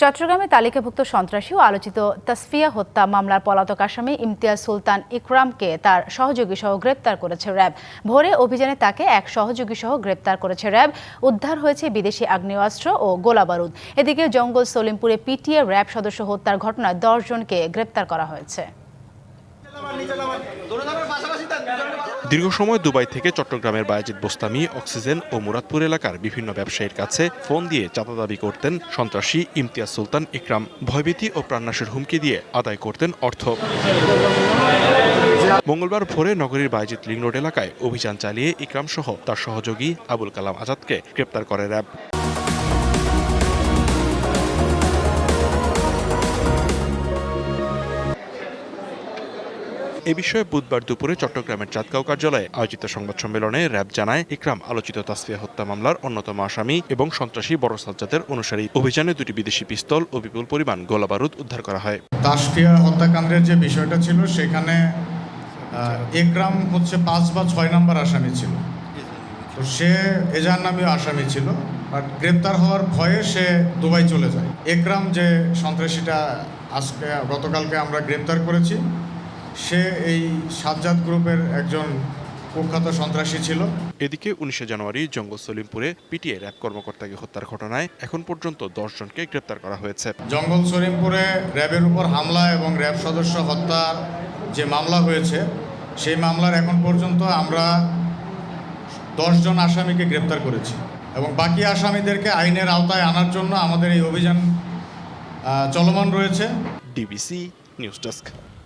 চট্টগ্রামে তালিকাভুক্ত সন্ত্রাসী ও আলোচিত তাসফিয়া হত্যা মামলার পলাতক আসামি ইমতিয়াজ সুলতান ইকরামকে তার সহযোগী সহ গ্রেপ্তার করেছে র্যাব। ভোরে অভিযানে তাকে এক সহযোগী সহ গ্রেপ্তার করেছে র্যাব। উদ্ধার হয়েছে বিদেশি আগ্নেয়াস্ত্র ও গোলাবারুদ। এদিকে জঙ্গল সলিমপুরে পিটিএ র্যাব সদস্য হত্যার ঘটনায় 10 জনকে গ্রেপ্তার করা হয়েছে। দীর্ঘ সময় দুবাই থেকে চট্টগ্রামের বায়েজিদ বোস্তামি, অক্সিজেন ও মুরাদপুর এলাকার বিভিন্ন ব্যবসায়ীর কাছে ফোন দিয়ে চাঁদা দাবি করতেন সন্ত্রাসী ইমতিয়াজ সুলতান ইকরাম। ভয়ভীতি ও প্রাণনাশের হুমকি দিয়ে আদায় করতেন অর্থ। মঙ্গলবার ভোরে নগরীর বায়েজিদ লিং রোড এলাকায় অভিযান চালিয়ে ইকরাম সহ তার সহযোগী আবুল কালাম আজাদকে গ্রেপ্তার করে র্যাব। এ বিষয়ে বুধবার দুপুরে চট্টগ্রামের চাঁদগাঁও কার্যালয়ে আয়োজিত সংবাদ সম্মেলনে র্যাব জানায়, ইকরাম আলোচিত তাসফিয়া হত্যা মামলার অন্যতম আসামি এবং সন্ত্রাসী বড় সাজ্জাদের অনুসারী। অভিযানে 2টি বিদেশি পিস্তল ও বিপুল পরিমাণ গোলাবারুদ উদ্ধার করা হয়। তাসফিয়া হত্যাকাণ্ডের যে বিষয়টা ছিল সেখানে ইকরাম হচ্ছে 5 বা 6 নম্বর আসামি ছিল। তো সে এজাহারনামীয় আসামি ছিল, বাট গ্রেপ্তার হওয়ার ভয়ে সে দুবাই চলে যায়। ইকরাম যে সন্ত্রাসীটা গতকালকে আমরা গ্রেপ্তার করেছি, সে এই সাজ্জাদ গ্রুপের একজন কুখ্যাত সন্ত্রাসী ছিল। এদিকে 19 জানুয়ারি জঙ্গল সলিমপুরে পিটিএ র্যাব কর্মকর্তাকে হত্যার ঘটনায় এখন পর্যন্ত 10 জনকে গ্রেপ্তার করা হয়েছে। জঙ্গল সলিমপুরে র্যাবের উপর হামলা এবং র্যাব সদস্য হত্যার যে মামলা হয়েছে, সেই মামলার এখন পর্যন্ত আমরা 10 জন আসামিকে গ্রেপ্তার করেছি এবং বাকি আসামিদেরকে আইনের আওতায় আনার জন্য আমাদের এই অভিযান চলমান রয়েছে। DBC news desk.